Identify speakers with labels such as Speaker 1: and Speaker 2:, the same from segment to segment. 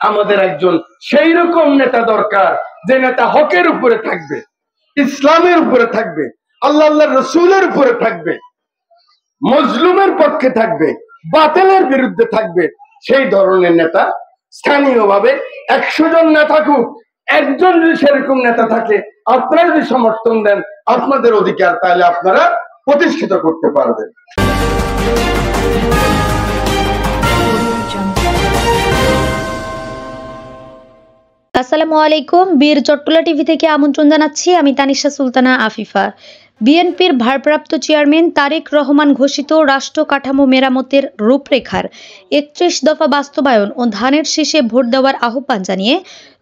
Speaker 1: আমাদের একজন সেই রকম নেতা দরকার যে নেতা হকের উপরে থাকবে, ইসলামের উপরে থাকবে, আল্লাহ রসুলের উপরে থাকবে, মজলুমের পক্ষে থাকবে, বাতিলের বিরুদ্ধে থাকবে। সেই ধরনের নেতা স্থানীয়ভাবে 100 জন না থাকুক, একজন যদি সেরকম নেতা থাকে, আপনারা যদি সমর্থন দেন আপনাদের অধিকার, তাহলে আপনারা প্রতিষ্ঠিত করতে পারবেন।
Speaker 2: আসসালামু আলাইকুম। বীর চট্টলা টিভি থেকে আমন্ত্রণ জানাচ্ছি, আমি তানিশা সুলতানা আফিফা। বিএনপির ভারপ্রাপ্ত চেয়ারম্যান তারেক রহমান ঘোষিত রাষ্ট্র কাঠামো মেরামতের রূপরেখার 31 দফা বাস্তবায়ন ও ধানের শীষে ভোট দেওয়ার আহ্বান জানিয়ে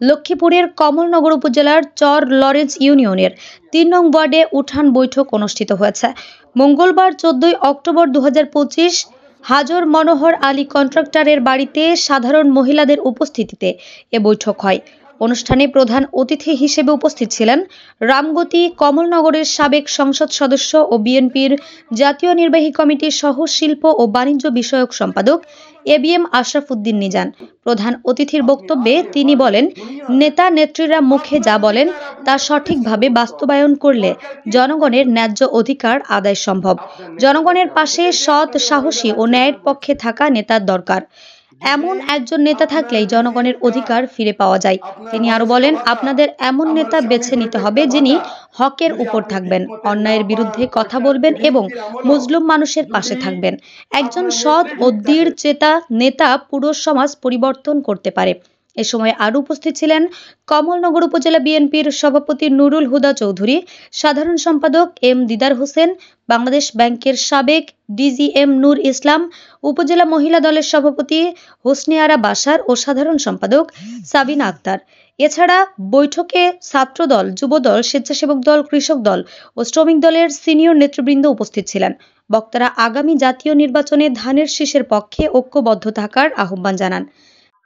Speaker 2: লক্ষ্মীপুরের কমলনগর উপজেলার চর লরেন্স ইউনিয়নের 3 নং ওয়ার্ডে উঠান বৈঠক অনুষ্ঠিত হয়েছে। মঙ্গলবার 14 অক্টোবর 2025 হাজর মনোহর আলী কন্ট্রাক্টরের বাড়িতে সাধারণ মহিলাদের উপস্থিতিতে এ বৈঠক হয়। অনুষ্ঠানে প্রধান অতিথি হিসেবে উপস্থিত ছিলেন রামগতি কমলনগরের সাবেক সংসদ সদস্য ও বিএনপির জাতীয় নির্বাহী কমিটির সহ শিল্প ও বাণিজ্য বিষয়ক সম্পাদক এবিএম আশরাফ উদ্দিন নিজান। প্রধান অতিথির বক্তব্যে তিনি বলেন, নেতা নেত্রীরা মুখে যা বলেন তা সঠিকভাবে বাস্তবায়ন করলে জনগণের ন্যায্য অধিকার আদায় সম্ভব। জনগণের পাশে সৎ, সাহসী ও ন্যায়ের পক্ষে থাকা নেতার দরকার। এমন একজন নেতা থাকলেই জনগণের অধিকার ফিরে পাওয়া যায়। তিনি আরো বলেন, আপনাদের এমন নেতা বেছে নিতে হবে যিনি হকের উপর থাকবেন, অন্যায়ের বিরুদ্ধে কথা বলবেন এবং মুসলিম মানুষের পাশে থাকবেন। একজন সৎ ও দৃঢ় চেতা নেতা পুরো সমাজ পরিবর্তন করতে পারে। এ সময় আরো উপস্থিত ছিলেন কমলনগর উপজেলা বিএনপির সভাপতি নুরুল হুদা চৌধুরী, সাধারণ সম্পাদক এম দিদার হোসেন, বাংলাদেশ ব্যাংকের সাবেক ডিজিএম নূর ইসলাম, উপজেলা মহিলা দলের সভাপতি হোসনে আরা বাশার ও সাধারণ সম্পাদক সাবিনা আক্তার। এছাড়া বৈঠকে ছাত্রদল, যুবদল, স্বেচ্ছাসেবক দল, কৃষক দল ও শ্রমিক দলের সিনিয়র নেতৃবৃন্দ উপস্থিত ছিলেন। বক্তারা আগামী জাতীয় নির্বাচনে ধানের শীষের পক্ষে ঐক্যবদ্ধ থাকার আহ্বান জানান।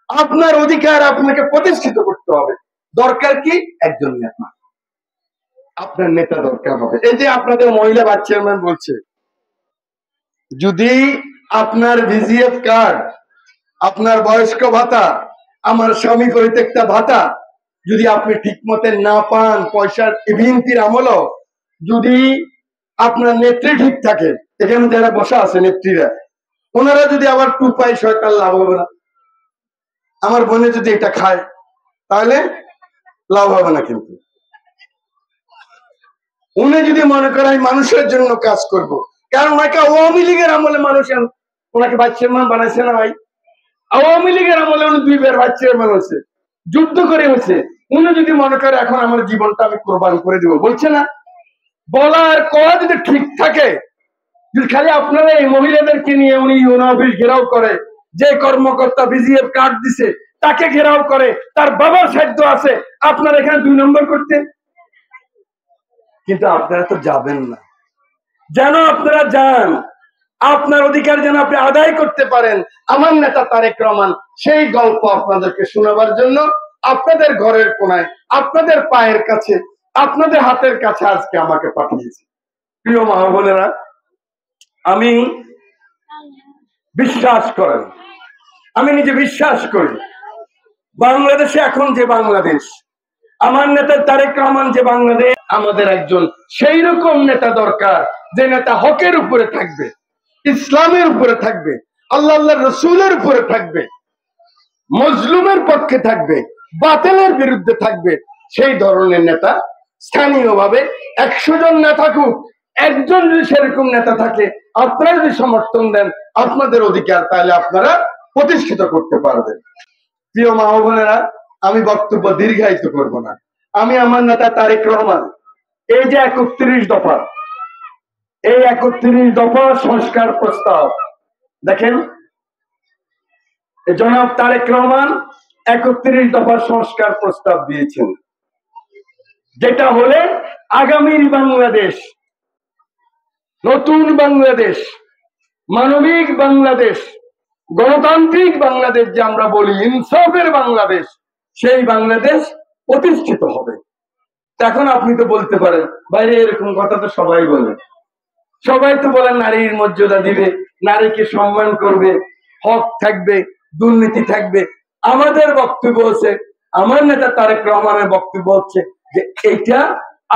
Speaker 1: আপনার অধিকার আপনাকে প্রতিষ্ঠিত করতে হবে। দরকার কি? একজন নেতা, আপনার নেতা দরকার হবে। এই যে আপনাদের মহিলা ভাইস চেয়ারম্যান বলছে, যদি আপনার ভিজিএফ কার্ড, আপনার বয়স্ক ভাতা, আমার স্বামী পরিত্যক্তা ভাতা যদি আপনি ঠিক মতে না পান, পয়সার ইভিন্তির আমলও যদি আপনার নেত্রী ঠিক থাকে, এখানে যারা বসা আছে নেত্রীরা, ওনারা যদি আবার 2 পায়, সরকার লাভ হবে না। আমার বোনে যদি এটা খায় তাহলে লাভ হবে না। কিন্তু উনি যদি মনে করে আমি মানুষের জন্য কাজ করব, কারণ ওনাকে আওয়ামী লীগের আমলে মানুষ ওনাকে ভাইস চেয়ারম্যান বানাইছে না ভাই? আওয়ামী লীগের আমলে উনি 2 বার ভাইস চেয়ারম্যান হয়েছে, যুদ্ধ করে হয়েছে। উনি যদি মনে করে এখন আমার জীবনটা আমি কোরবান করে দিব, বলছে না? বলার কথা যদি ঠিক থাকে, যদি খালি আপনারা এই মহিলাদেরকে নিয়ে উনি ইউনো অফিস ঘেরাও করে, যে কর্মকর্তা বিজিএফ কার্ড দিছে তাকে ঘেরাও করে, তার বাবার সাধ্য আছে আপনার এখানে 2 নম্বর করতে। কিন্তু আপনারা তো যাবেন না। যেন আপনারা যান, আপনার অধিকার যেন আপনি আদায় করতে পারেন। আমার নেতা তারেক রহমান সেই গল্প আপনাদেরকে শোনাবার জন্য আপনাদের ঘরের কোনায়, আপনাদের পায়ের কাছে, আপনাদের হাতের কাছে আজকে আমাকে পাঠিয়েছে। প্রিয় মা বোনেরা, আমি বিশ্বাস করেন, আমি নিজে বিশ্বাস করি, বাংলাদেশে এখন যে বাংলাদেশ, আমার নেতা তারেক রহমান যে বাংলাদেশ, আমাদের একজন সেই রকম নেতা দরকার যে নেতা হকের উপরে থাকবে, ইসলামের উপরে থাকবে, আল্লাহ রসুলের উপরে থাকবে, মজলুমের পক্ষে থাকবে, বাতিলের বিরুদ্ধে থাকবে। সেই ধরনের নেতা স্থানীয়ভাবে 100 জন না থাকুক, একজন যদি সেরকম নেতা থাকে, আপনারা যদি সমর্থন দেন আপনাদের অধিকার, তাহলে আপনারা প্রতিষ্ঠিত করতে পারবেন। প্রিয় মা বোনেরা, আমি বক্তব্য দীর্ঘায়িত করব না। আমি আমার নেতা তারেক রহমান এই যে 31 দফা, এই 31 দফা সংস্কার প্রস্তাব দেখেন, জনাব তারেক রহমান 31 দফা সংস্কার প্রস্তাব দিয়েছেন, যেটা হলে আগামীর বাংলাদেশ, নতুন বাংলাদেশ, মানবিক বাংলাদেশ, গণতান্ত্রিক বাংলাদেশ, যে আমরা বলি ইনসাফের বাংলাদেশ, সেই বাংলাদেশ প্রতিষ্ঠিত হবে। এখন আপনি তো বলতে পারেন, বাইরে এরকম কথা তো সবাই বলে, সবাই তো বলে নারীর মর্যাদা দিবে, নারীকে সম্মান করবে, হক থাকবে, দুর্নীতি থাকবে। আমাদের বক্তব্য হচ্ছে, আমার নেতা তারেক রহমানের বক্তব্য হচ্ছে যে এটা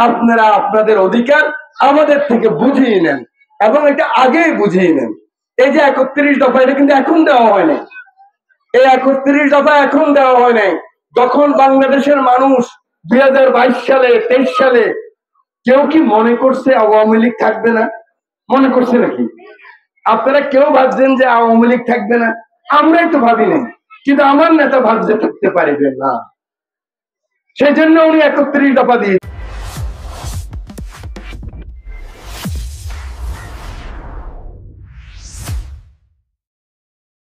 Speaker 1: আপনারা আপনাদের অধিকার আমাদের থেকে বুঝিয়ে নেন, এবং এটা আগেই বুঝিয়ে নেন। এই যে 31 দফা, এটা কিন্তু এখন দেওয়া হয় নাই। এই 31 দফা এখন দেওয়া হয় নাই। যখন বাংলাদেশের মানুষ 2022 সালে 23 সালে কেউ কি মনে করছে আওয়ামী লীগ থাকবে না? মনে করছে নাকি? আপনারা কেউ ভাবছেন যে আওয়ামী লীগ থাকবে না? আমরাই তো ভাবি নাই, কিন্তু আমার নেতা ভাবছে থাকতে পারবে না। সেই জন্য উনি 31 দফা দিয়ে